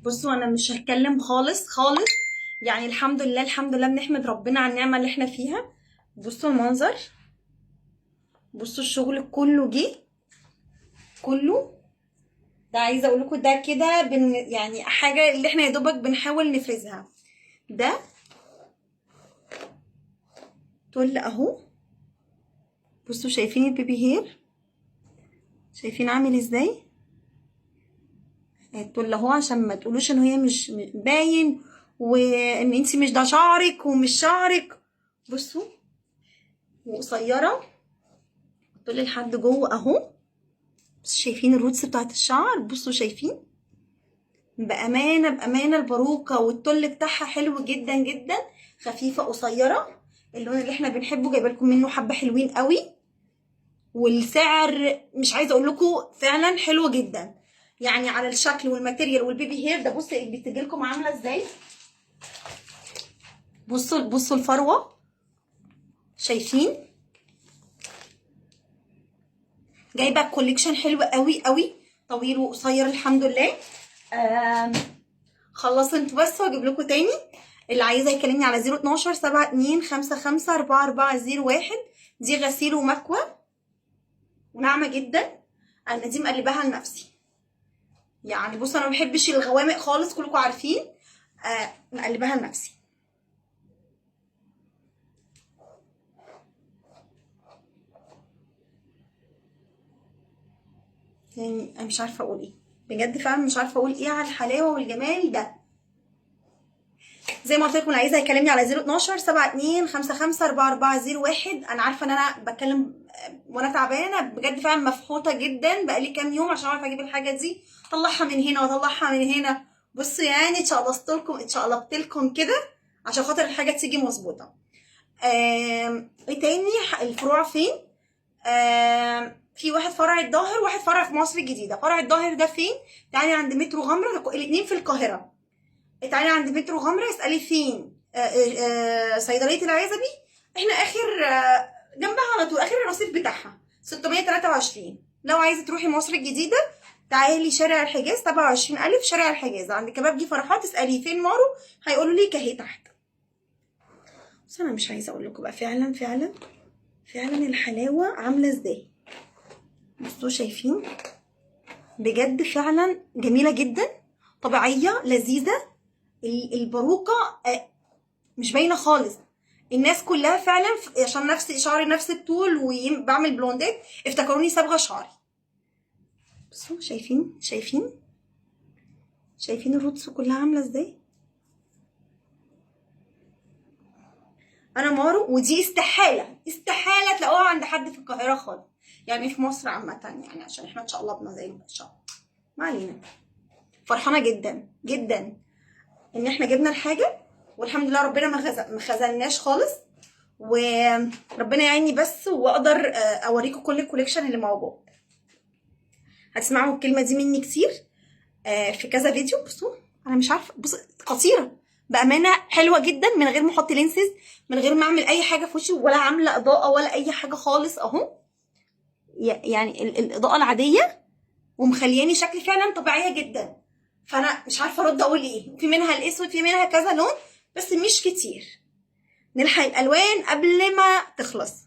بصوا انا مش هتكلم خالص خالص. يعني الحمد لله الحمد لله، بنحمد ربنا على النعمه اللي احنا فيها. بصوا المنظر، بصوا الشغل كله جه، كله ده. عايزه اقول لكم ده كده يعني حاجه اللي احنا يا دوبك بنحاول نفرزها. ده تل اهو. بصوا شايفين البيبي هير؟ شايفين عامل ازاي؟ التل اهو، عشان ما تقولوش ان هي مش باين وان انتي مش ده شعرك ومش شعرك. بصوا وقصيره التل لحد جوه اهو. بس شايفين الروتس بتاعت الشعر؟ بصوا شايفين؟ بامانه بامانه الباروكه والتل بتاعها حلو جدا جدا. خفيفه قصيره، اللون اللي احنا بنحبه. جايبه لكم منه حبه حلوين قوي، والسعر مش عايزه اقول لكم فعلا حلو جدا. يعني على الشكل والماتيريال والبيبي هير ده. بصوا بتجي لكم عامله ازاي. بصوا الفروه، شايفين؟ جايبه كوليكشن حلو قوي قوي، طويل وقصير الحمد لله. خلصت انتوا بس واجيب لكم تاني. اللي عايزه يكلمني على 012 72 55 4401. دي غسيل ومكوى وناعمه جدا. انا دي مقلباها لنفسي. يعني بصوا انا ما بحبش الغوامق خالص، كلكم عارفين. مقلباها لنفسي. يعني انا مش عارفه اقول ايه، بجد فعلا مش عارفه اقول ايه على الحلاوه والجمال ده. زي ما قلت لكم، اللي عايزه يكلمني على 012 72 55 4401. انا عارفه ان انا بتكلم وانا تعبانه بجد، فعلا مفحوطه جدا بقالي كام يوم عشان اعرف اجيب الحاجه دي، اطلعها من هنا واطلعها من هنا. بصوا يعني اتشقلبت لكم كده عشان خاطر الحاجه تيجي مظبوطه. ايه تاني؟ الفروع فين؟ في واحد فرع الظاهر، واحد فرع في مصر الجديده. فرع الظاهر ده فين؟ تعالي عند مترو غمره، الاثنين في القاهره. تعالي عند مترو غمره اسالي فين صيدليه العزبي. احنا اخر جنبها على طول، اخر الرصيف بتاعها 623. لو عايزه تروحي مصر الجديده تعالي شارع الحجاز 27000 شارع الحجاز عند كبابجي فرحات. اسالي فين مارو، هيقولوا لك اهي تحت. بس انا مش عايزه اقول لكم بقى فعلا فعلا فعلا الحلاوه عامله ازاي. بصوا شايفين؟ بجد فعلا جميله جدا، طبيعيه لذيذه. الباروكه مش باينه خالص. الناس كلها فعلا عشان نفس شعري نفس الطول وبعمل بلوندات افتكروني صبغه شعري. بصوا شايفين الروتس كلها عامله ازاي. انا مارو، ودي استحاله تلاقوها عند حد في القاهره خالص، يعني في مصر عامه، يعني عشان احنا اتشقلبنا زي ما شاء الله. ما علينا. فرحانه جدا جدا ان احنا جبنا الحاجه، والحمد لله ربنا ما خذلناش خالص. وربنا يعيني بس واقدر اوريكم كل الكوليكشن اللي موجود. هتسمعوا الكلمه دي مني كتير في كذا فيديو. بصوا انا مش عارفه، بصوا خطيره بامانه، حلوه جدا من غير ما احط لينسز، من غير ما اعمل اي حاجه في وشي، ولا عامله اضاءه ولا اي حاجه خالص اهو. يعني الاضاءه العاديه ومخلياني شكلي فعلا طبيعيه جدا. فانا مش عارفه ارد اقول ايه. في منها الاسود، في منها كذا لون، بس مش كتير. نلحق الالوان قبل ما تخلص.